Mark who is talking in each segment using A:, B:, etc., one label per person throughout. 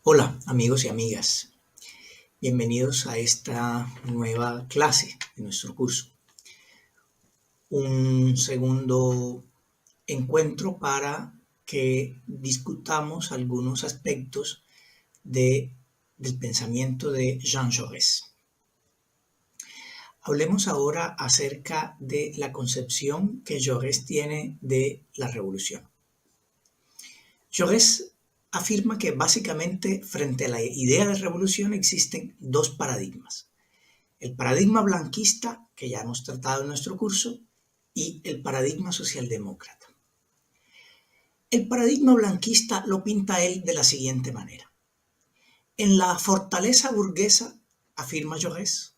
A: Hola amigos y amigas, bienvenidos a esta nueva clase de nuestro curso. Un segundo encuentro para que discutamos algunos aspectos del pensamiento de Jean Jaurès. Hablemos ahora acerca de la concepción que Jaurès tiene de la revolución. Jaurès afirma que básicamente frente a la idea de revolución existen dos paradigmas. El paradigma blanquista, que ya hemos tratado en nuestro curso, y el paradigma socialdemócrata. El paradigma blanquista lo pinta él de la siguiente manera. En la fortaleza burguesa, afirma Jaurès,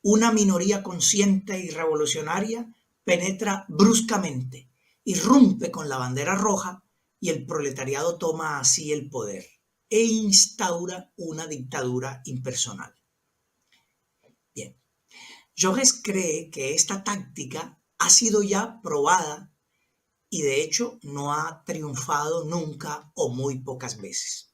A: una minoría consciente y revolucionaria penetra bruscamente, irrumpe con la bandera roja y el proletariado toma así el poder e instaura una dictadura impersonal. Bien, Jaurès cree que esta táctica ha sido ya probada y de hecho no ha triunfado nunca o muy pocas veces.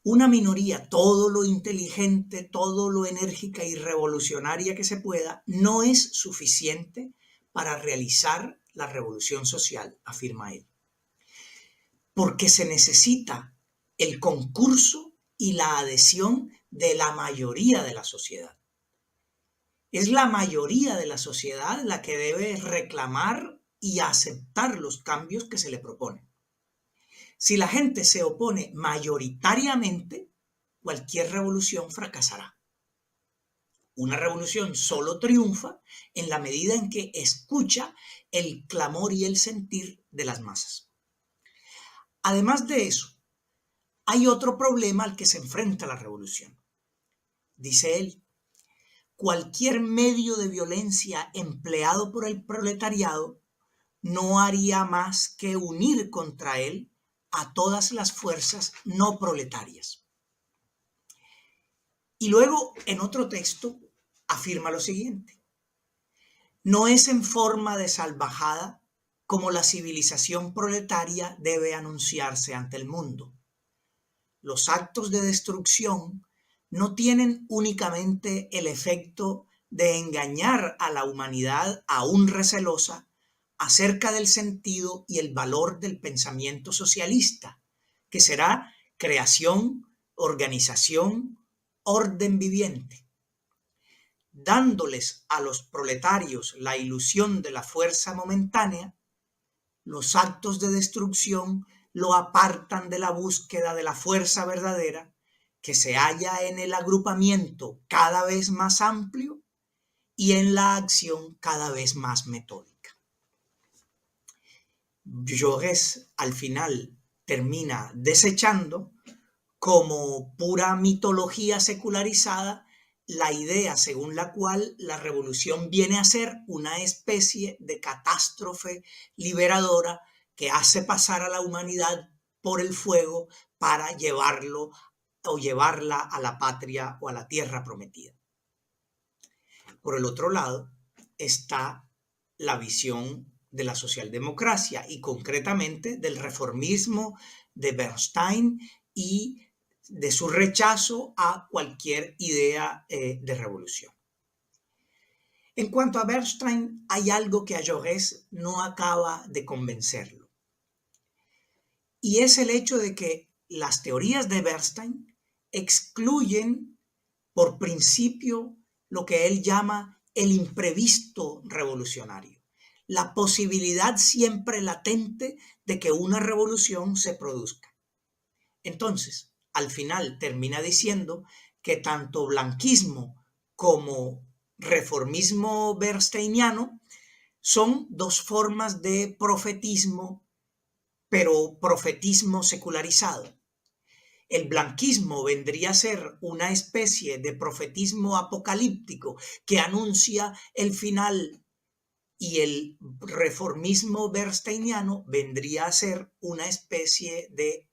A: Una minoría, todo lo inteligente, todo lo enérgica y revolucionaria que se pueda, no es suficiente para realizar la revolución social, afirma él. Porque se necesita el concurso y la adhesión de la mayoría de la sociedad. Es la mayoría de la sociedad la que debe reclamar y aceptar los cambios que se le proponen. Si la gente se opone mayoritariamente, cualquier revolución fracasará. Una revolución solo triunfa en la medida en que escucha el clamor y el sentir de las masas. Además de eso, hay otro problema al que se enfrenta la revolución. Dice él, cualquier medio de violencia empleado por el proletariado no haría más que unir contra él a todas las fuerzas no proletarias. Y luego, en otro texto, afirma lo siguiente. No es en forma de salvajada como la civilización proletaria debe anunciarse ante el mundo. Los actos de destrucción no tienen únicamente el efecto de engañar a la humanidad aún recelosa acerca del sentido y el valor del pensamiento socialista, que será creación, organización, orden viviente. Dándoles a los proletarios la ilusión de la fuerza momentánea, los actos de destrucción lo apartan de la búsqueda de la fuerza verdadera que se halla en el agrupamiento cada vez más amplio y en la acción cada vez más metódica. Jaurès al final termina desechando como pura mitología secularizada la idea según la cual la revolución viene a ser una especie de catástrofe liberadora que hace pasar a la humanidad por el fuego para llevarlo o llevarla a la patria o a la tierra prometida. Por el otro lado está la visión de la socialdemocracia y concretamente del reformismo de Bernstein y de su rechazo a cualquier idea de revolución. En cuanto a Bernstein, hay algo que a Jaurès no acaba de convencerlo. Y es el hecho de que las teorías de Bernstein excluyen por principio lo que él llama el imprevisto revolucionario, la posibilidad siempre latente de que una revolución se produzca. Entonces, al final termina diciendo que tanto blanquismo como reformismo bernsteiniano son dos formas de profetismo, pero profetismo secularizado. El blanquismo vendría a ser una especie de profetismo apocalíptico que anuncia el final y el reformismo bernsteiniano vendría a ser una especie de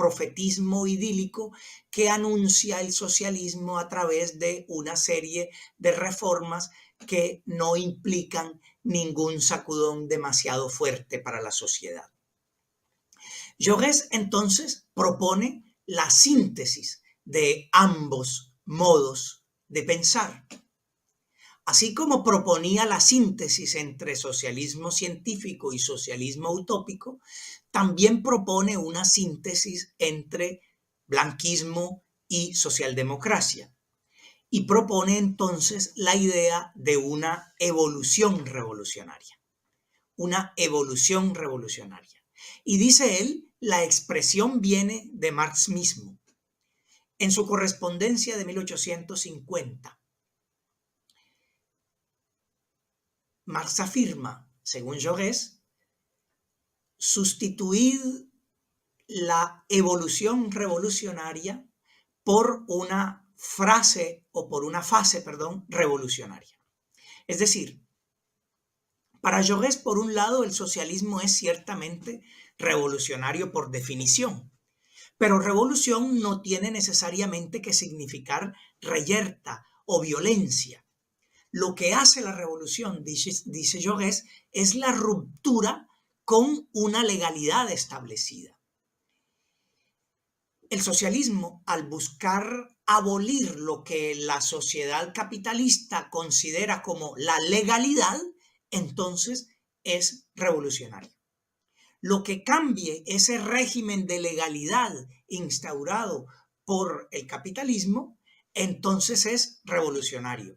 A: profetismo idílico que anuncia el socialismo a través de una serie de reformas que no implican ningún sacudón demasiado fuerte para la sociedad. Jaurès entonces propone la síntesis de ambos modos de pensar. Así como proponía la síntesis entre socialismo científico y socialismo utópico, también propone una síntesis entre blanquismo y socialdemocracia. Y propone entonces la idea de una evolución revolucionaria. Una evolución revolucionaria. Y dice él, la expresión viene de Marx mismo. En su correspondencia de 1850, Marx afirma, según Jaurès, sustituid la evolución revolucionaria por una frase o por una fase, revolucionaria. Es decir, para Jaurès, por un lado, el socialismo es ciertamente revolucionario por definición, pero revolución no tiene necesariamente que significar reyerta o violencia. Lo que hace la revolución, dice Jaurès, es la ruptura con una legalidad establecida. El socialismo, al buscar abolir lo que la sociedad capitalista considera como la legalidad, entonces es revolucionario. Lo que cambie ese régimen de legalidad instaurado por el capitalismo, entonces es revolucionario.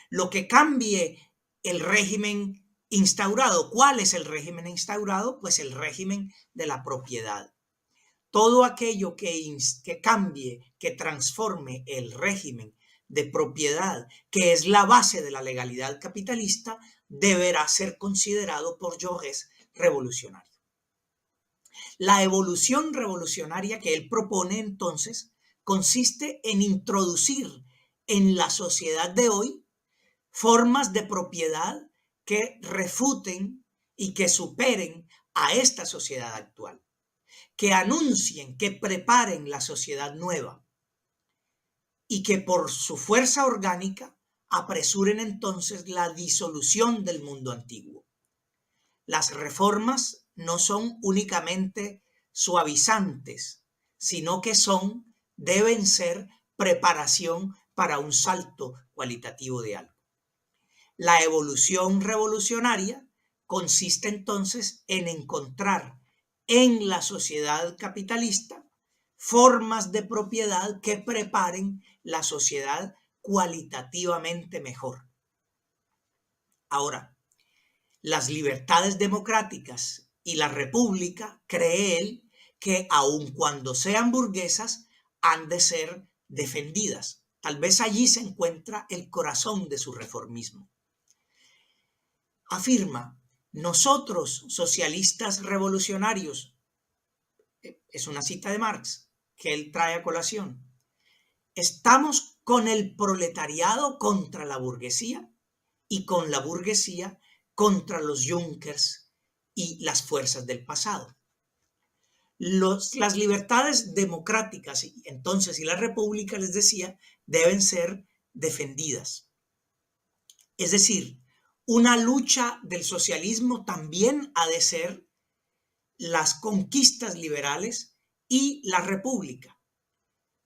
A: Lo que cambie el régimen instaurado. ¿Cuál es el régimen instaurado? Pues el régimen de la propiedad. Todo aquello que cambie, que transforme el régimen de propiedad, que es la base de la legalidad capitalista, deberá ser considerado por Jaurès revolucionario. La evolución revolucionaria que él propone entonces consiste en introducir en la sociedad de hoy formas de propiedad que refuten y que superen a esta sociedad actual, que anuncien, que preparen la sociedad nueva y que por su fuerza orgánica apresuren entonces la disolución del mundo antiguo. Las reformas no son únicamente suavizantes, sino que deben ser preparación para un salto cualitativo de algo. La evolución revolucionaria consiste entonces en encontrar en la sociedad capitalista formas de propiedad que preparen la sociedad cualitativamente mejor. Ahora, las libertades democráticas y la república, cree él, que aun cuando sean burguesas, han de ser defendidas. Tal vez allí se encuentra el corazón de su reformismo. Afirma, nosotros, socialistas revolucionarios, es una cita de Marx que él trae a colación, estamos con el proletariado contra la burguesía y con la burguesía contra los Junkers y las fuerzas del pasado. Las libertades democráticas entonces y la república, les decía, deben ser defendidas. Es decir, una lucha del socialismo también ha de ser las conquistas liberales y la república.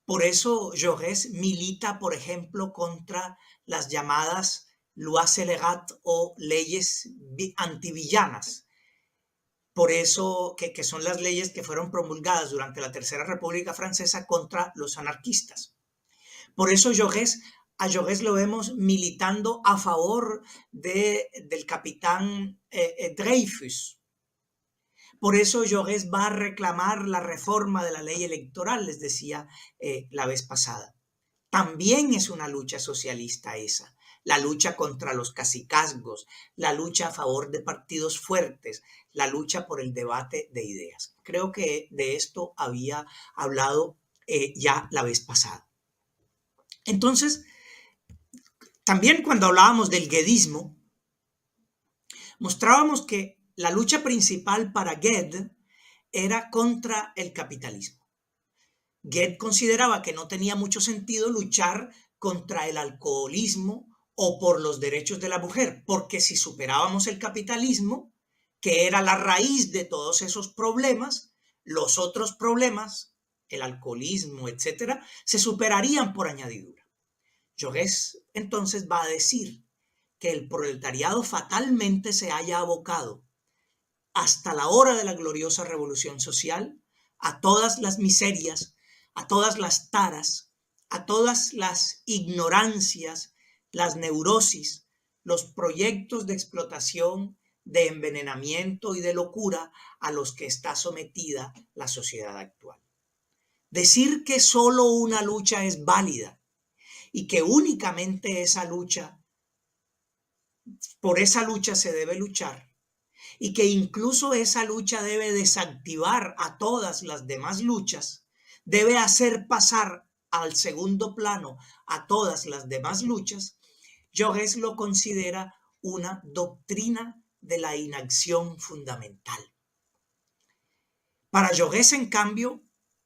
A: Por eso Jaurès milita, por ejemplo, contra las llamadas lois scélérates o leyes antivillanas. Por eso, que son las leyes que fueron promulgadas durante la Tercera República Francesa contra los anarquistas. Por eso a Jaurès lo vemos militando a favor del capitán Dreyfus. Por eso Jaurès va a reclamar la reforma de la ley electoral, les decía la vez pasada. También es una lucha socialista esa, la lucha contra los cacicazgos, la lucha a favor de partidos fuertes, la lucha por el debate de ideas. Creo que de esto había hablado ya la vez pasada. Entonces, también cuando hablábamos del guedismo, mostrábamos que la lucha principal para Gued era contra el capitalismo. Gued consideraba que no tenía mucho sentido luchar contra el alcoholismo o por los derechos de la mujer, porque si superábamos el capitalismo, que era la raíz de todos esos problemas, los otros problemas el alcoholismo, etcétera, se superarían por añadidura. Jaurès entonces va a decir que el proletariado fatalmente se haya abocado hasta la hora de la gloriosa revolución social a todas las miserias, a todas las taras, a todas las ignorancias, las neurosis, los proyectos de explotación, de envenenamiento y de locura a los que está sometida la sociedad actual. Decir que solo una lucha es válida y que únicamente por esa lucha se debe luchar, y que incluso esa lucha debe desactivar a todas las demás luchas, debe hacer pasar al segundo plano a todas las demás luchas, Jaurès lo considera una doctrina de la inacción fundamental. Para Jaurès, en cambio,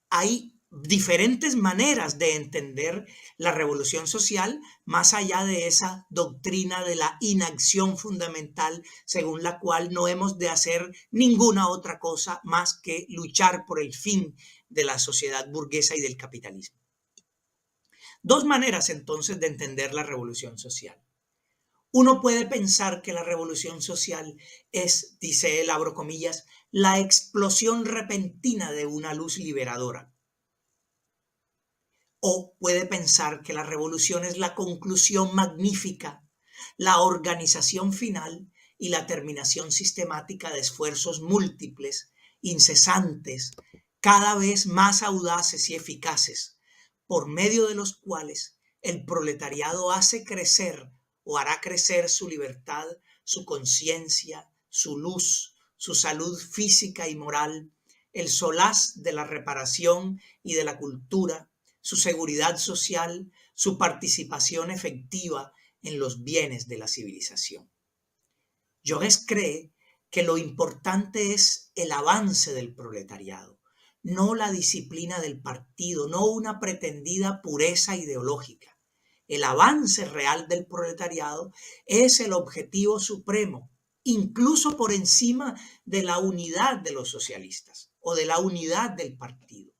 A: hay diferentes maneras de entender la revolución social más allá de esa doctrina de la inacción fundamental según la cual no hemos de hacer ninguna otra cosa más que luchar por el fin de la sociedad burguesa y del capitalismo. Dos maneras entonces de entender la revolución social. Uno puede pensar que la revolución social es, dice él, abro comillas, la explosión repentina de una luz liberadora. O puede pensar que la revolución es la conclusión magnífica, la organización final y la terminación sistemática de esfuerzos múltiples, incesantes, cada vez más audaces y eficaces, por medio de los cuales el proletariado hace crecer o hará crecer su libertad, su conciencia, su luz, su salud física y moral, el solaz de la reparación y de la cultura, su seguridad social, su participación efectiva en los bienes de la civilización. Jaurès cree que lo importante es el avance del proletariado, no la disciplina del partido, no una pretendida pureza ideológica. El avance real del proletariado es el objetivo supremo, incluso por encima de la unidad de los socialistas o de la unidad del partido.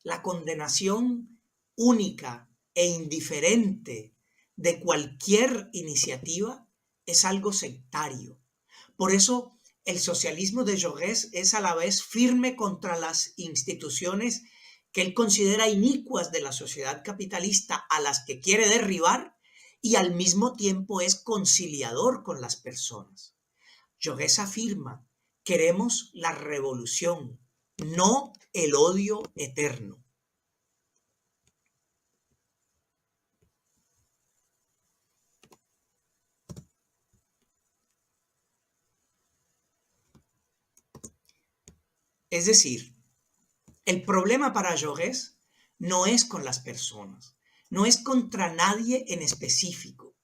A: La condenación única e indiferente de cualquier iniciativa es algo sectario. Por eso el socialismo de Jaurès es a la vez firme contra las instituciones que él considera inicuas de la sociedad capitalista a las que quiere derribar, y al mismo tiempo es conciliador con las personas. Jaurès afirma: queremos la revolución, no el odio eterno. Es decir, el problema para Jaurès no es con las personas, no es contra nadie en específico.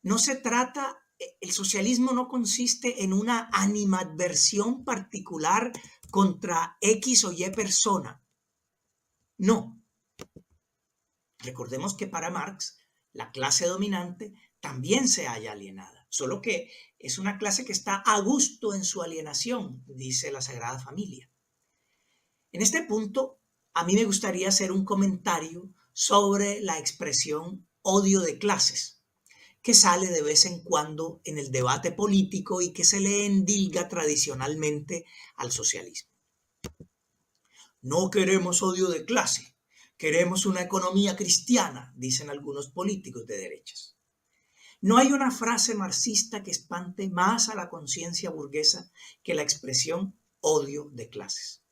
A: No se trata, el socialismo no consiste en una animadversión particular contra X o Y persona. No. Recordemos que para Marx, la clase dominante también se halla alienada, solo que es una clase que está a gusto en su alienación, dice la Sagrada Familia. En este punto, a mí me gustaría hacer un comentario sobre la expresión odio de clases, que sale de vez en cuando en el debate político y que se le endilga tradicionalmente al socialismo. No queremos odio de clase, queremos una economía cristiana, dicen algunos políticos de derechas. No hay una frase marxista que espante más a la conciencia burguesa que la expresión odio de clases.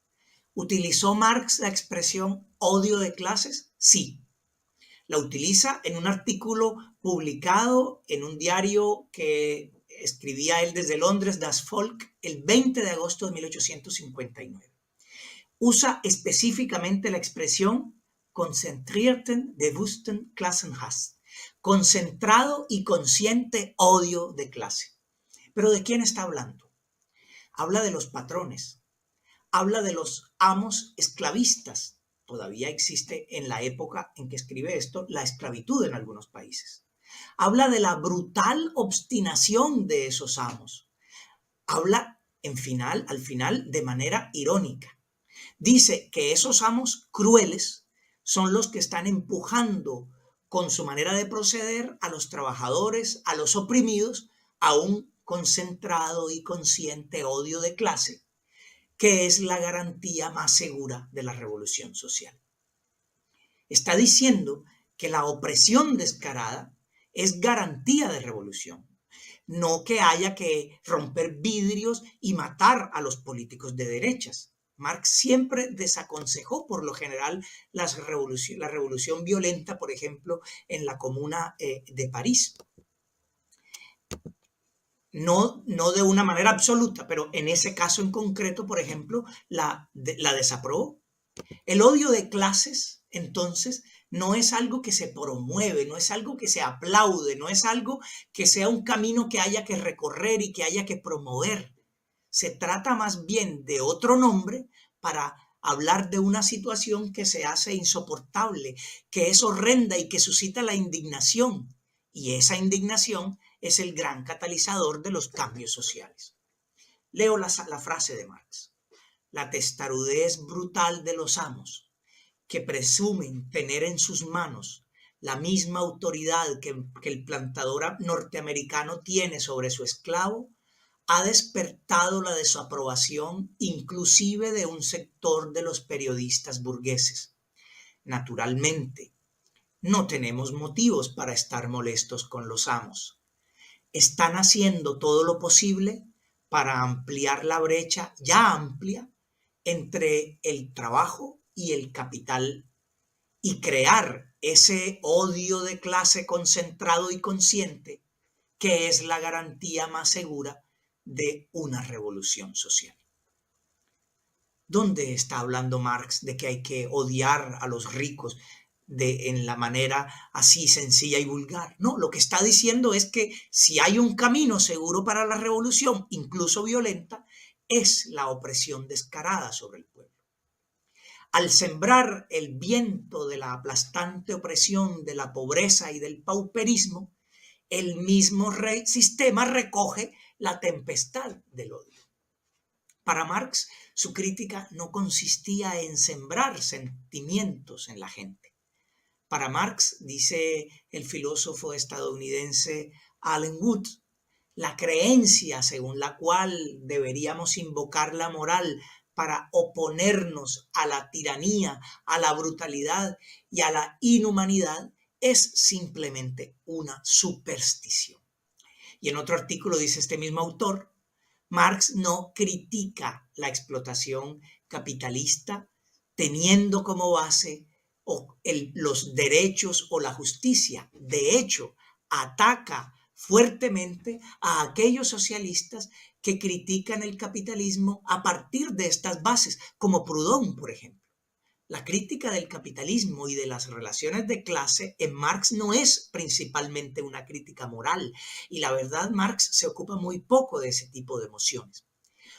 A: ¿Utilizó Marx la expresión odio de clases? Sí. La utiliza en un artículo publicado en un diario que escribía él desde Londres, Das Volk, el 20 de agosto de 1859. Usa específicamente la expresión konzentrierten, bewussten Klassenhass, concentrado y consciente odio de clase. ¿Pero de quién está hablando? Habla de los patrones, habla de los amos esclavistas. Todavía existe en la época en que escribe esto la esclavitud en algunos países. Habla de la brutal obstinación de esos amos. Habla al final de manera irónica Dice que esos amos crueles son los que están empujando con su manera de proceder a los trabajadores, a los oprimidos, a un concentrado y consciente odio de clase, que es la garantía más segura de la revolución social. Está diciendo que la opresión descarada es garantía de revolución, no que haya que romper vidrios y matar a los políticos de derechas. Marx siempre desaconsejó por lo general la revolución violenta, por ejemplo, en la Comuna de París. No de una manera absoluta, pero en ese caso en concreto, por ejemplo, la desaprobó. El odio de clases, entonces, no es algo que se promueve, no es algo que se aplaude, no es algo que sea un camino que haya que recorrer y que haya que promover. Se trata más bien de otro nombre para hablar de una situación que se hace insoportable, que es horrenda y que suscita la indignación. Y esa indignación es el gran catalizador de los cambios sociales. Leo la frase de Marx. La testarudez brutal de los amos, que presumen tener en sus manos la misma autoridad que el plantador norteamericano tiene sobre su esclavo, ha despertado la desaprobación inclusive de un sector de los periodistas burgueses. Naturalmente, no tenemos motivos para estar molestos con los amos. Están haciendo todo lo posible para ampliar la brecha ya amplia entre el trabajo y el capital y crear ese odio de clase concentrado y consciente que es la garantía más segura de una revolución social. ¿Dónde está hablando Marx de que hay que odiar a los ricos en la manera así sencilla y vulgar? No, lo que está diciendo es que si hay un camino seguro para la revolución, incluso violenta, es la opresión descarada sobre el pueblo. Al sembrar el viento de la aplastante opresión, de la pobreza y del pauperismo, el mismo sistema recoge la tempestad del odio. Para Marx, su crítica no consistía en sembrar sentimientos en la gente. Para Marx, dice el filósofo estadounidense Alan Wood, la creencia según la cual deberíamos invocar la moral para oponernos a la tiranía, a la brutalidad y a la inhumanidad es simplemente una superstición. Y en otro artículo dice este mismo autor, Marx no critica la explotación capitalista teniendo como base los derechos o la justicia. De hecho, ataca fuertemente a aquellos socialistas que critican el capitalismo a partir de estas bases, como Proudhon, por ejemplo. La crítica del capitalismo y de las relaciones de clase en Marx no es principalmente una crítica moral, y la verdad Marx se ocupa muy poco de ese tipo de emociones.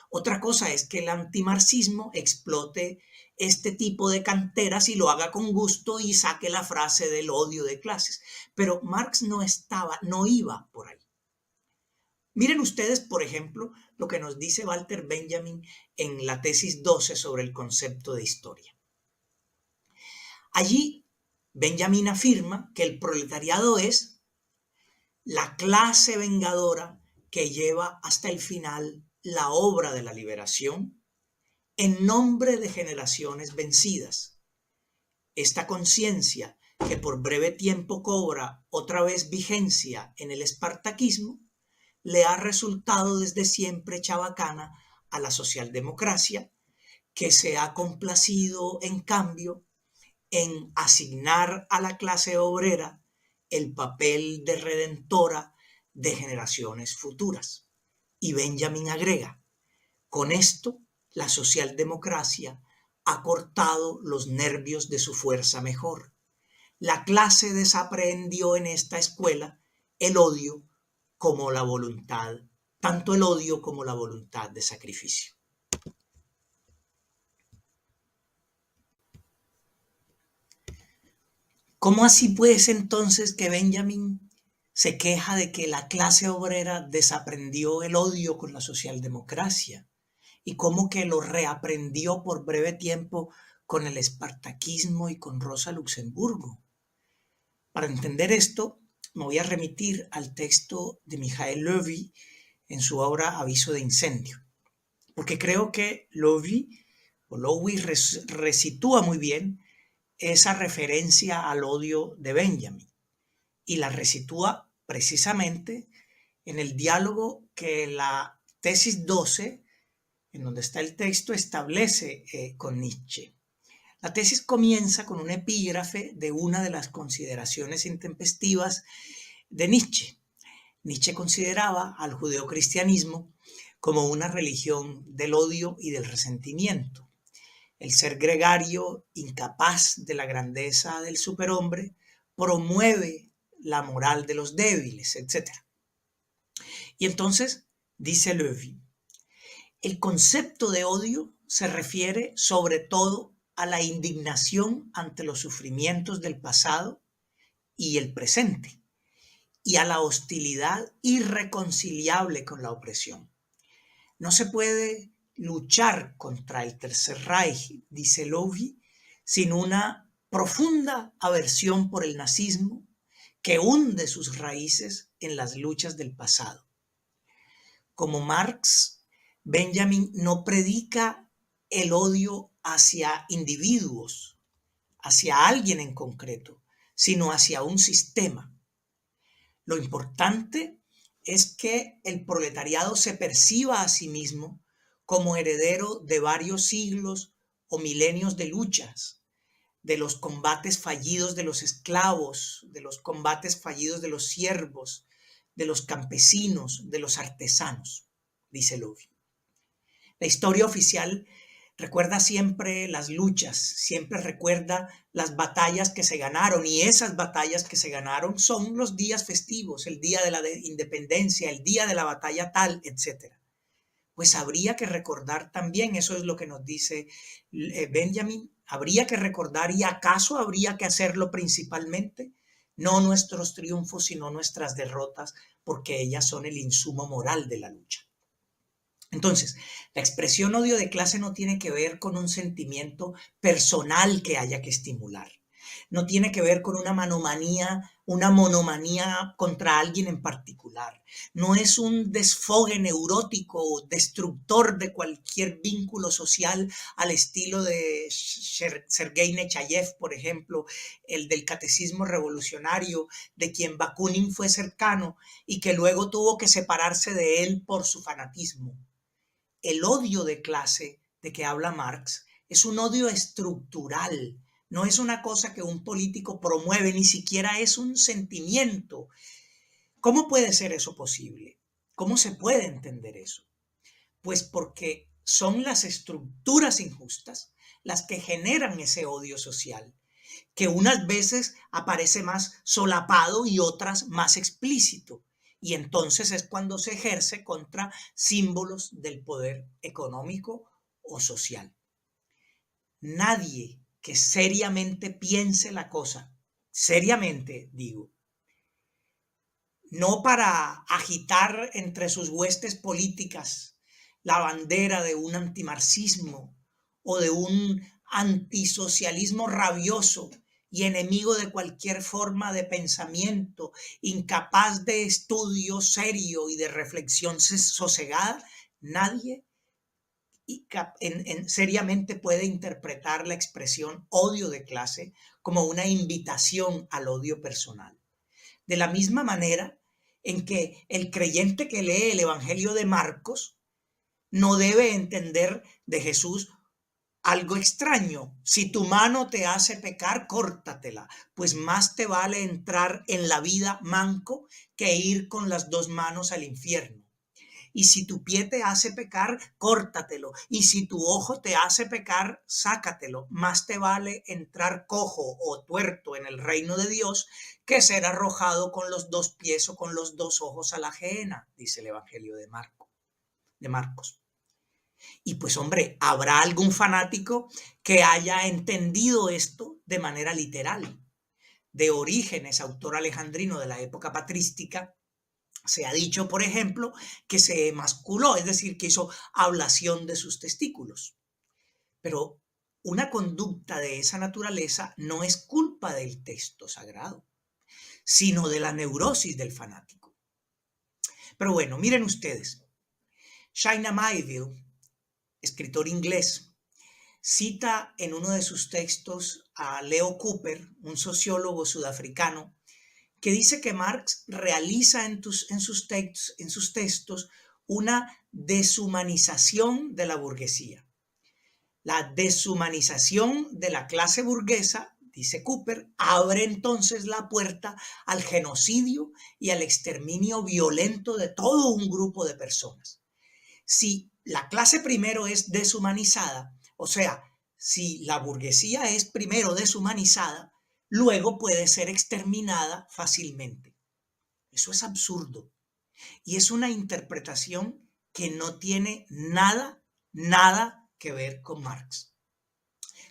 A: Otra cosa es que el antimarxismo explote este tipo de canteras y lo haga con gusto y saque la frase del odio de clases, pero Marx no iba por ahí. Miren ustedes, por ejemplo, lo que nos dice Walter Benjamin en la tesis 12 sobre el concepto de historia. Allí, Benjamin afirma que el proletariado es la clase vengadora que lleva hasta el final la obra de la liberación en nombre de generaciones vencidas. Esta conciencia, que por breve tiempo cobra otra vez vigencia en el espartaquismo, le ha resultado desde siempre chabacana a la socialdemocracia, que se ha complacido, en cambio, en asignar a la clase obrera el papel de redentora de generaciones futuras. Y Benjamin agrega, con esto la socialdemocracia ha cortado los nervios de su fuerza mejor. La clase desaprendió en esta escuela el odio como la voluntad, tanto el odio como la voluntad de sacrificio. ¿Cómo así pues entonces que Benjamin se queja de que la clase obrera desaprendió el odio con la socialdemocracia? y cómo que lo reaprendió por breve tiempo con el espartaquismo y con Rosa Luxemburgo. Para entender esto, me voy a remitir al texto de Michael Levy en su obra Aviso de Incendio, porque creo que Levy resitúa muy bien esa referencia al odio de Benjamin y la resitúa precisamente en el diálogo que la tesis 12, en donde está el texto, establece con Nietzsche. La tesis comienza con un epígrafe de una de las consideraciones intempestivas de Nietzsche. Nietzsche consideraba al judeocristianismo como una religión del odio y del resentimiento. El ser gregario, incapaz de la grandeza del superhombre, promueve la moral de los débiles, etc. Y entonces, dice Levy, el concepto de odio se refiere sobre todo a la indignación ante los sufrimientos del pasado y el presente, y a la hostilidad irreconciliable con la opresión. No se puede luchar contra el Tercer Reich, dice Levy, sin una profunda aversión por el nazismo que hunde sus raíces en las luchas del pasado. Como Marx, Benjamin no predica el odio hacia individuos, hacia alguien en concreto, sino hacia un sistema. Lo importante es que el proletariado se perciba a sí mismo como heredero de varios siglos o milenios de luchas, de los combates fallidos de los esclavos, de los combates fallidos de los siervos, de los campesinos, de los artesanos, dice Levy. La historia oficial recuerda siempre las luchas, siempre recuerda las batallas que se ganaron, y esas batallas que se ganaron son los días festivos, el día de la independencia, el día de la batalla tal, etc. Pues habría que recordar también, eso es lo que nos dice Benjamin, habría que recordar, y acaso habría que hacerlo principalmente, no nuestros triunfos, sino nuestras derrotas, porque ellas son el insumo moral de la lucha. Entonces, la expresión odio de clase no tiene que ver con un sentimiento personal que haya que estimular. No tiene que ver con una monomanía contra alguien en particular. No es un desfogue neurótico destructor de cualquier vínculo social al estilo de Sergei Nechayev, por ejemplo, el del catecismo revolucionario, de quien Bakunin fue cercano y que luego tuvo que separarse de él por su fanatismo. El odio de clase de que habla Marx es un odio estructural, no es una cosa que un político promueve, ni siquiera es un sentimiento. ¿Cómo puede ser eso posible? ¿Cómo se puede entender eso? Pues porque son las estructuras injustas las que generan ese odio social, que unas veces aparece más solapado y otras más explícito. Y entonces es cuando se ejerce contra símbolos del poder económico o social. Nadie que seriamente piense la cosa, seriamente digo, no para agitar entre sus huestes políticas la bandera de un antimarxismo o de un antisocialismo rabioso y enemigo de cualquier forma de pensamiento, incapaz de estudio serio y de reflexión sosegada, nadie seriamente puede interpretar la expresión odio de clase como una invitación al odio personal. De la misma manera en que el creyente que lee el Evangelio de Marcos no debe entender de Jesús algo extraño. Si tu mano te hace pecar, córtatela, pues más te vale entrar en la vida manco que ir con las dos manos al infierno. Y si tu pie te hace pecar, córtatelo. Y si tu ojo te hace pecar, sácatelo. Más te vale entrar cojo o tuerto en el reino de Dios que ser arrojado con los dos pies o con los dos ojos a la gehenna, dice el Evangelio de Marcos. Y pues hombre, habrá algún fanático que haya entendido esto de manera literal. De Orígenes, autor alejandrino de la época patrística, Se ha dicho, por ejemplo, que se emasculó, es decir, que hizo ablación de sus testículos. Pero una conducta de esa naturaleza no es culpa del texto sagrado, sino de la neurosis del fanático. Pero bueno, miren ustedes, China Miéville, escritor inglés, cita en uno de sus textos a Leo Cooper, un sociólogo sudafricano, que dice que Marx realiza en sus textos una deshumanización de la burguesía. La deshumanización de la clase burguesa, dice Cooper, abre entonces la puerta al genocidio y al exterminio violento de todo un grupo de personas. Si la clase primero es deshumanizada, o sea, si la burguesía es primero deshumanizada, luego puede ser exterminada fácilmente. Eso es absurdo. Y es una interpretación que no tiene nada que ver con Marx.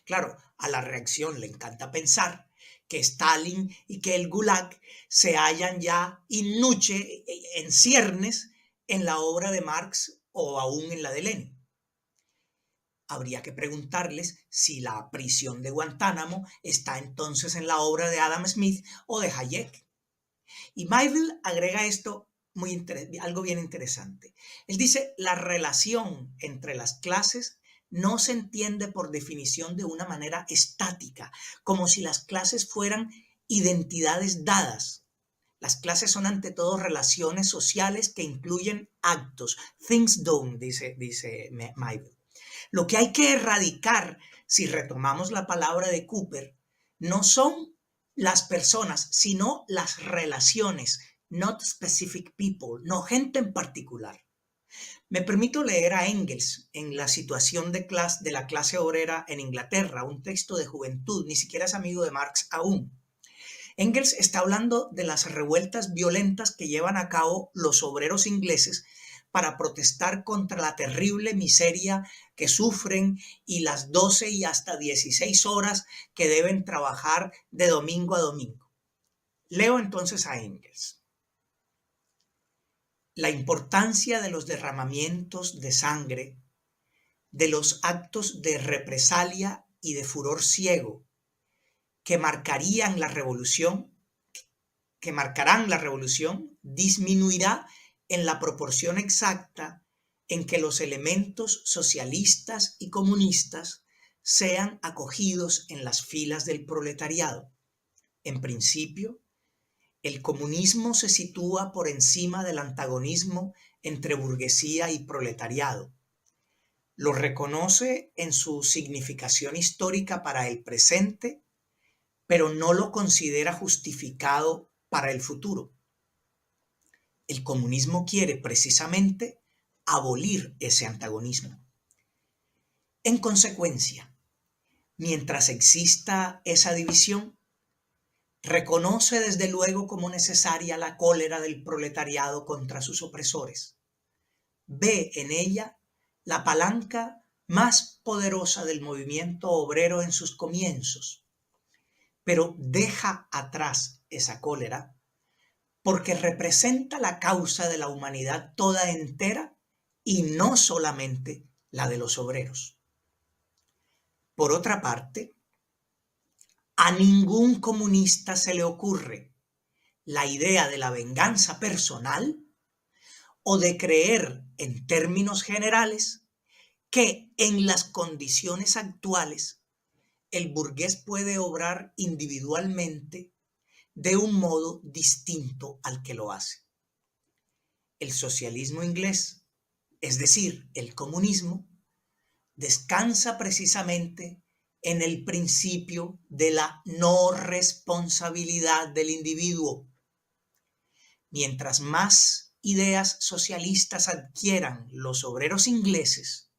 A: Claro, a la reacción le encanta pensar que Stalin y que el Gulag se hallan ya in nuce, en ciernes, en la obra de Marx o aún en la de Lenin. Habría que preguntarles si la prisión de Guantánamo está entonces en la obra de Adam Smith o de Hayek. Y Miéville agrega esto algo bien interesante. Él dice, la relación entre las clases no se entiende por definición de una manera estática, como si las clases fueran identidades dadas. Las clases son ante todo relaciones sociales que incluyen actos, things done, dice Miéville. Lo que hay que erradicar, si retomamos la palabra de Cooper, no son las personas, sino las relaciones, not specific people, no gente en particular. Me permito leer a Engels en La situación de la clase obrera en Inglaterra, un texto de juventud, ni siquiera es amigo de Marx aún. Engels está hablando de las revueltas violentas que llevan a cabo los obreros ingleses para protestar contra la terrible miseria que sufren y las 12 y hasta 16 horas que deben trabajar de domingo a domingo. Leo entonces a Engels. La importancia de los derramamientos de sangre, de los actos de represalia y de furor ciego que marcarán la revolución, disminuirá en la proporción exacta en que los elementos socialistas y comunistas sean acogidos en las filas del proletariado. En principio, el comunismo se sitúa por encima del antagonismo entre burguesía y proletariado. Lo reconoce en su significación histórica para el presente, pero no lo considera justificado para el futuro. El comunismo quiere precisamente abolir ese antagonismo. En consecuencia, mientras exista esa división, reconoce desde luego como necesaria la cólera del proletariado contra sus opresores. Ve en ella la palanca más poderosa del movimiento obrero en sus comienzos, pero deja atrás esa cólera porque representa la causa de la humanidad toda entera y no solamente la de los obreros. Por otra parte, a ningún comunista se le ocurre la idea de la venganza personal o de creer en términos generales que en las condiciones actuales el burgués puede obrar individualmente de un modo distinto al que lo hace. El socialismo inglés, es decir, el comunismo, descansa precisamente en el principio de la no responsabilidad del individuo. Mientras más ideas socialistas adquieran los obreros ingleses,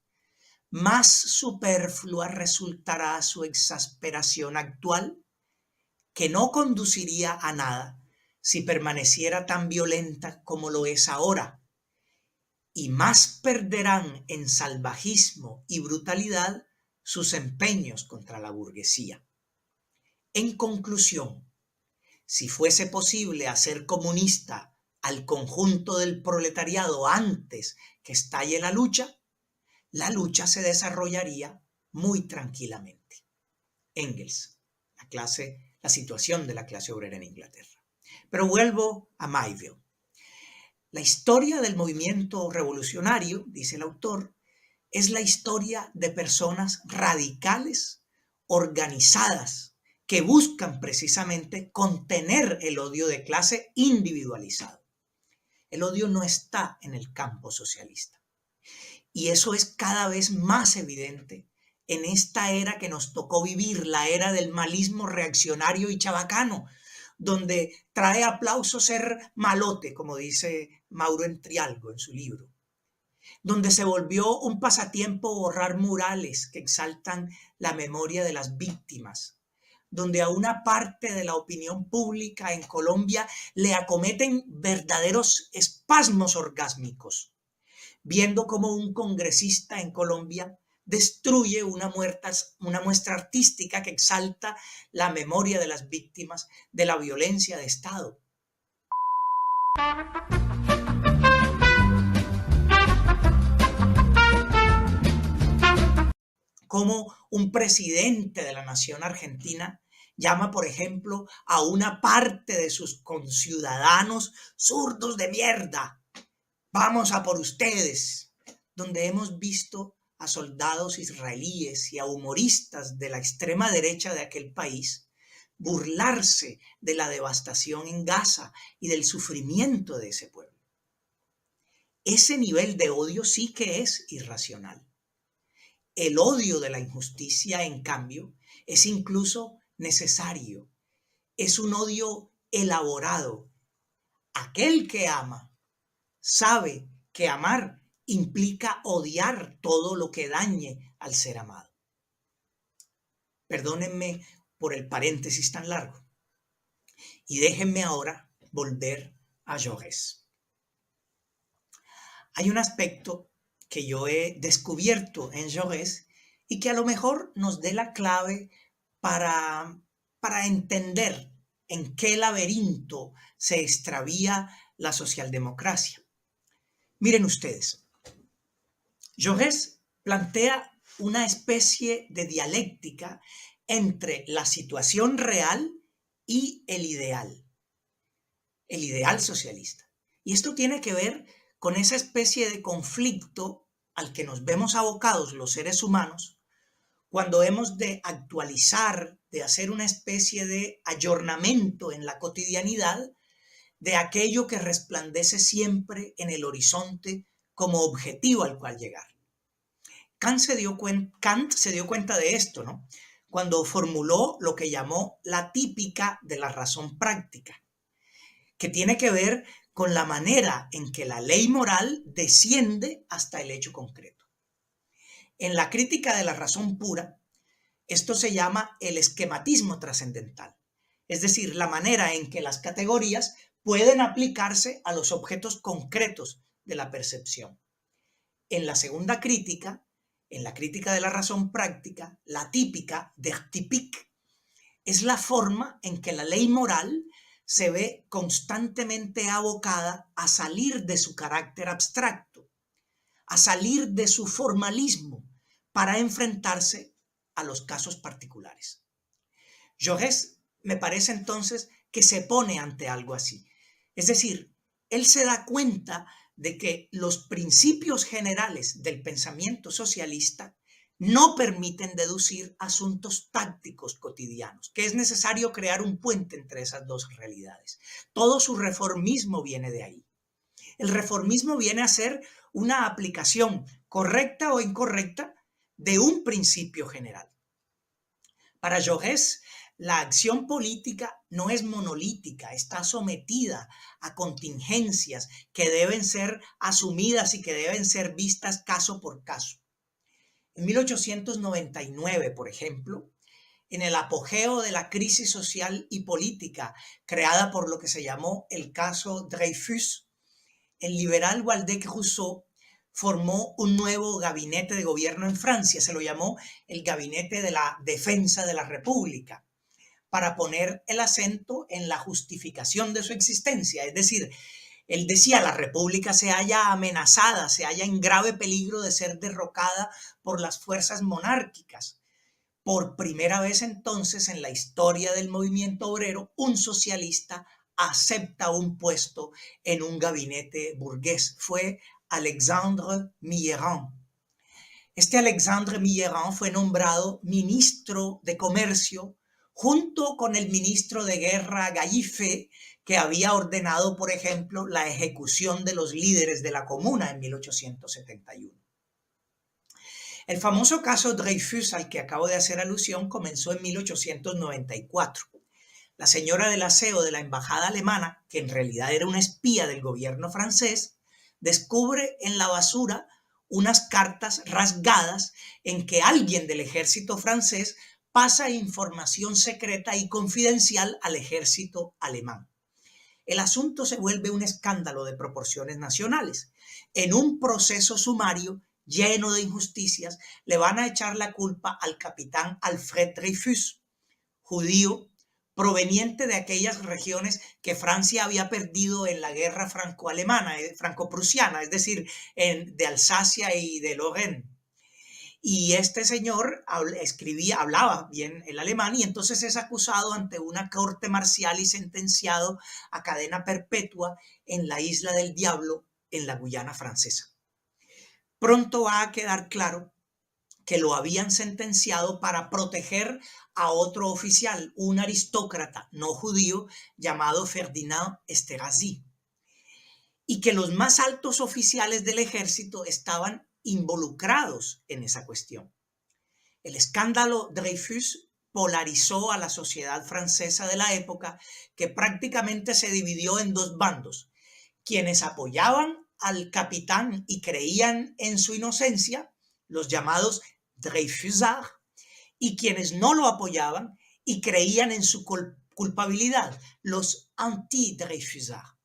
A: más superflua resultará su exasperación actual, que no conduciría a nada si permaneciera tan violenta como lo es ahora, y más perderán en salvajismo y brutalidad sus empeños contra la burguesía. En conclusión, si fuese posible hacer comunista al conjunto del proletariado antes que estalle la lucha se desarrollaría muy tranquilamente. Engels, la situación de la clase obrera en Inglaterra. Pero vuelvo a Mayville. La historia del movimiento revolucionario, dice el autor, es la historia de personas radicales, organizadas, que buscan precisamente contener el odio de clase individualizado. El odio no está en el campo socialista. Y eso es cada vez más evidente en esta era que nos tocó vivir, la era del malismo reaccionario y chabacano, donde trae aplauso ser malote, como dice Mauro Entrialgo en su libro, donde se volvió un pasatiempo borrar murales que exaltan la memoria de las víctimas, donde a una parte de la opinión pública en Colombia le acometen verdaderos espasmos orgásmicos, viendo cómo un congresista en Colombia destruye una muestra artística que exalta la memoria de las víctimas de la violencia de Estado. Como un presidente de la nación argentina llama, por ejemplo, a una parte de sus conciudadanos zurdos de mierda. Vamos a por ustedes, donde hemos visto a soldados israelíes y a humoristas de la extrema derecha de aquel país burlarse de la devastación en Gaza y del sufrimiento de ese pueblo. Ese nivel de odio sí que es irracional. El odio de la injusticia, en cambio, es incluso necesario. Es un odio elaborado. Aquel que ama sabe que amar implica odiar todo lo que dañe al ser amado. Perdónenme por el paréntesis tan largo. Y déjenme ahora volver a Jaurès. Hay un aspecto que yo he descubierto en Jaurès y que a lo mejor nos dé la clave para entender en qué laberinto se extravía la socialdemocracia. Miren ustedes, Jaurès plantea una especie de dialéctica entre la situación real y el ideal socialista. Y esto tiene que ver con esa especie de conflicto al que nos vemos abocados los seres humanos cuando hemos de actualizar, de hacer una especie de ayornamiento en la cotidianidad de aquello que resplandece siempre en el horizonte como objetivo al cual llegar. Kant se dio cuenta de esto, ¿no? Cuando formuló lo que llamó la típica de la razón práctica, que tiene que ver con la manera en que la ley moral desciende hasta el hecho concreto. En la crítica de la razón pura, esto se llama el esquematismo trascendental, es decir, la manera en que las categorías pueden aplicarse a los objetos concretos de la percepción. En la segunda crítica, en la crítica de la razón práctica, la típica, der Typik, es la forma en que la ley moral se ve constantemente abocada a salir de su carácter abstracto, a salir de su formalismo para enfrentarse a los casos particulares. Jaurès me parece entonces que se pone ante algo así. Es decir, él se da cuenta de que los principios generales del pensamiento socialista no permiten deducir asuntos tácticos cotidianos, que es necesario crear un puente entre esas dos realidades. Todo su reformismo viene de ahí. El reformismo viene a ser una aplicación correcta o incorrecta de un principio general. Para Jaurès, la acción política no es monolítica, está sometida a contingencias que deben ser asumidas y que deben ser vistas caso por caso. En 1899, por ejemplo, en el apogeo de la crisis social y política creada por lo que se llamó el caso Dreyfus, el liberal Waldeck Rousseau formó un nuevo gabinete de gobierno en Francia, se lo llamó el Gabinete de la Defensa de la República, para poner el acento en la justificación de su existencia, es decir, Él decía, la república se halla amenazada, se halla en grave peligro de ser derrocada por las fuerzas monárquicas. Por primera vez entonces en la historia del movimiento obrero, un socialista acepta un puesto en un gabinete burgués. Fue Alexandre Millerand. Este Alexandre Millerand fue nombrado ministro de Comercio junto con el ministro de Guerra Galliffé, que había ordenado, por ejemplo, la ejecución de los líderes de la Comuna en 1871. El famoso caso Dreyfus, al que acabo de hacer alusión, comenzó en 1894. La señora del aseo de la embajada alemana, que en realidad era una espía del gobierno francés, descubre en la basura unas cartas rasgadas en que alguien del ejército francés pasa información secreta y confidencial al ejército alemán. El asunto se vuelve un escándalo de proporciones nacionales. En un proceso sumario lleno de injusticias, le van a echar la culpa al capitán Alfred Dreyfus, judío proveniente de aquellas regiones que Francia había perdido en la guerra franco-alemana, franco-prusiana, es decir, de Alsacia y de Lorraine. Y este señor hablaba bien el alemán y entonces es acusado ante una corte marcial y sentenciado a cadena perpetua en la Isla del Diablo, en la Guyana francesa. Pronto va a quedar claro que lo habían sentenciado para proteger a otro oficial, un aristócrata no judío llamado Ferdinand Esterhazy, y que los más altos oficiales del ejército estaban involucrados en esa cuestión. El escándalo Dreyfus polarizó a la sociedad francesa de la época, que prácticamente se dividió en dos bandos: quienes apoyaban al capitán y creían en su inocencia, los llamados Dreyfusards, y quienes no lo apoyaban y creían en su culpabilidad, los anti-Dreyfusards.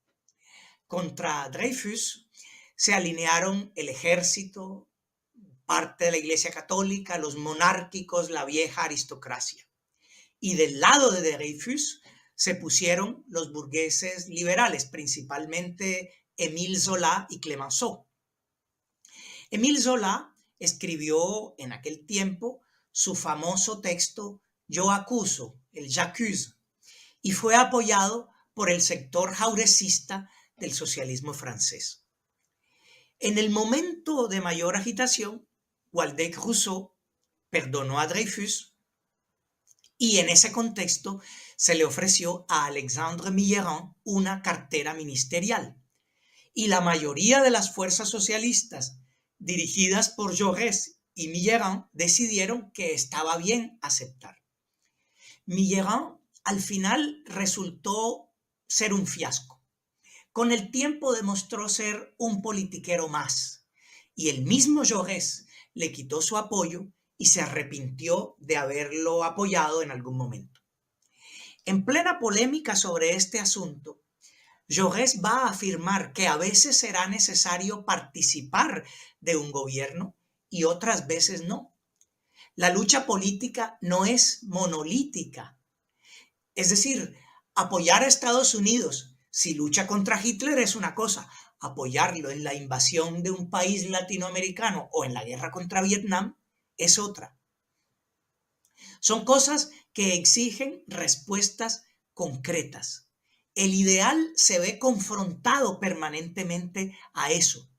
A: Contra Dreyfus se alinearon el ejército, parte de la Iglesia Católica, los monárquicos, la vieja aristocracia. Y del lado de Dreyfus se pusieron los burgueses liberales, principalmente Émile Zola y Clemenceau. Émile Zola escribió en aquel tiempo su famoso texto Yo acuso, el J'accuse, y fue apoyado por el sector jauregista del socialismo francés. En el momento de mayor agitación, Waldeck-Rousseau perdonó a Dreyfus y en ese contexto se le ofreció a Alexandre Millerand una cartera ministerial. Y la mayoría de las fuerzas socialistas dirigidas por Jaurès y Millerand decidieron que estaba bien aceptar. Millerand al final resultó ser un fiasco. Con el tiempo demostró ser un politiquero más, y el mismo Jaurès le quitó su apoyo y se arrepintió de haberlo apoyado en algún momento. En plena polémica sobre este asunto, Jaurès va a afirmar que a veces será necesario participar de un gobierno y otras veces no. La lucha política no es monolítica. Es decir, apoyar a Estados Unidos si lucha contra Hitler es una cosa, apoyarlo en la invasión de un país latinoamericano o en la guerra contra Vietnam es otra. Son cosas que exigen respuestas concretas. El ideal se ve confrontado permanentemente a eso.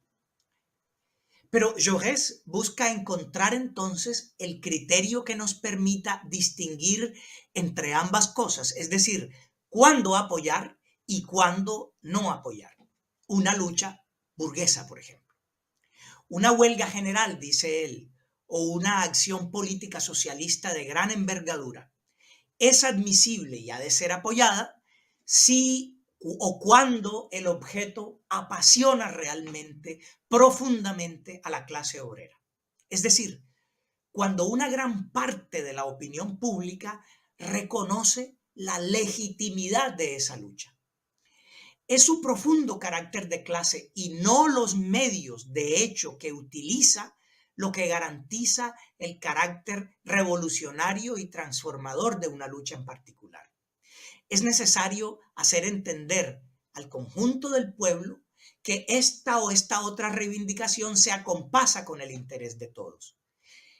A: Pero Jaurès busca encontrar entonces el criterio que nos permita distinguir entre ambas cosas, es decir, cuándo apoyar y cuándo no apoyar. Una lucha burguesa, por ejemplo. Una huelga general, dice él, o una acción política socialista de gran envergadura es admisible y ha de ser apoyada si o cuando el objeto apasiona realmente, profundamente a la clase obrera. Es decir, cuando una gran parte de la opinión pública reconoce la legitimidad de esa lucha. Es su profundo carácter de clase y no los medios de hecho que utiliza lo que garantiza el carácter revolucionario y transformador de una lucha en particular. Es necesario hacer entender al conjunto del pueblo que esta o esta otra reivindicación se acompasa con el interés de todos.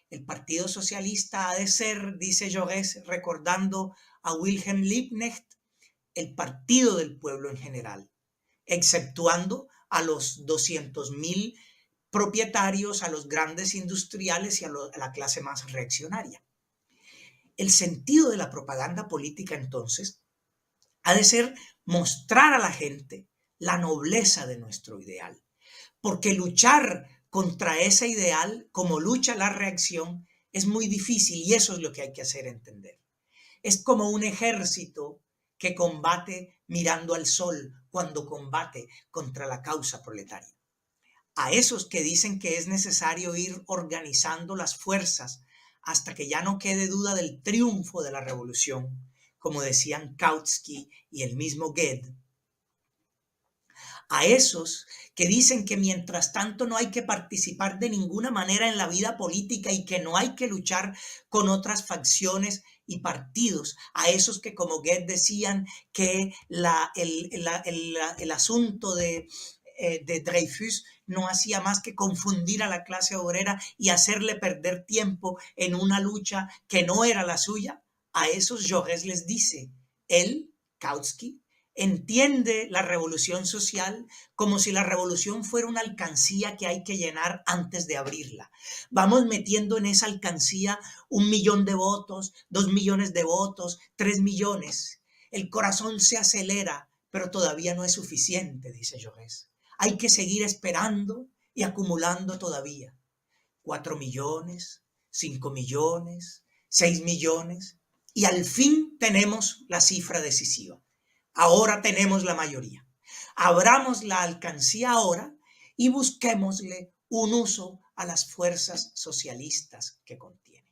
A: El Partido Socialista ha de ser, dice Jaurès, recordando a Wilhelm Liebknecht, el partido del pueblo en general, exceptuando a los 200.000 propietarios, a los grandes industriales y a la clase más reaccionaria. El sentido de la propaganda política, entonces, ha de ser mostrar a la gente la nobleza de nuestro ideal, porque luchar contra ese ideal, como lucha la reacción, es muy difícil y eso es lo que hay que hacer entender. Es como un ejército que combate mirando al sol cuando combate contra la causa proletaria. A esos que dicen que es necesario ir organizando las fuerzas hasta que ya no quede duda del triunfo de la revolución, como decían Kautsky y el mismo Gued, a esos que dicen que mientras tanto no hay que participar de ninguna manera en la vida política y que no hay que luchar con otras facciones y partidos, a esos que como Goethe decían que el asunto de Dreyfus no hacía más que confundir a la clase obrera y hacerle perder tiempo en una lucha que no era la suya, a esos Jaurès les dice, él, Kautsky, entiende la revolución social como si la revolución fuera una alcancía que hay que llenar antes de abrirla. Vamos metiendo en esa alcancía 1 millón de votos, 2 millones de votos, 3 millones. El corazón se acelera, pero todavía no es suficiente, dice Jaurès. Hay que seguir esperando y acumulando todavía. 4 millones, 5 millones, 6 millones, y al fin tenemos la cifra decisiva. Ahora tenemos la mayoría. Abramos la alcancía ahora y busquémosle un uso a las fuerzas socialistas que contiene.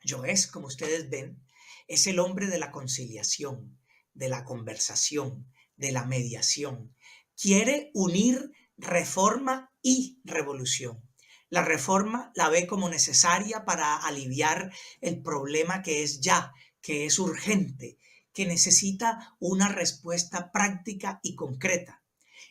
A: Jaurès, como ustedes ven, es el hombre de la conciliación, de la conversación, de la mediación. Quiere unir reforma y revolución. La reforma la ve como necesaria para aliviar el problema que es ya, que es urgente, que necesita una respuesta práctica y concreta.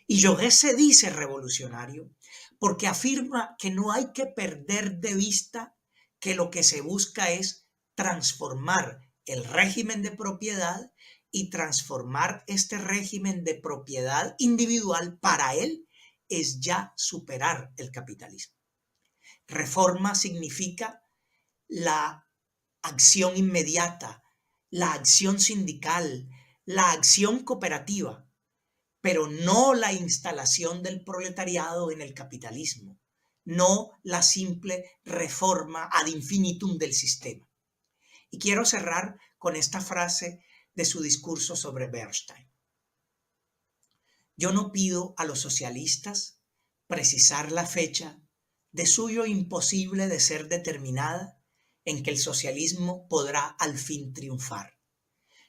A: Y Jaurès se dice revolucionario porque afirma que no hay que perder de vista que lo que se busca es transformar el régimen de propiedad y transformar este régimen de propiedad individual para él es ya superar el capitalismo. Reforma significa la acción inmediata, la acción sindical, la acción cooperativa, pero no la instalación del proletariado en el capitalismo, no la simple reforma ad infinitum del sistema. Y quiero cerrar con esta frase de su discurso sobre Bernstein. Yo no pido a los socialistas precisar la fecha de suyo imposible de ser determinada en que el socialismo podrá al fin triunfar.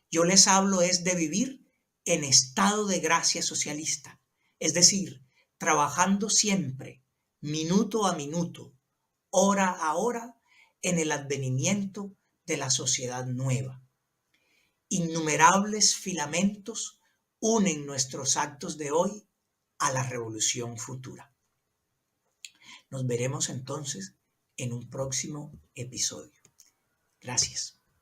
A: Yo les hablo es de vivir en estado de gracia socialista, es decir, trabajando siempre, minuto a minuto, hora a hora, en el advenimiento de la sociedad nueva. Innumerables filamentos unen nuestros actos de hoy a la revolución futura. Nos veremos entonces en un próximo episodio. Gracias.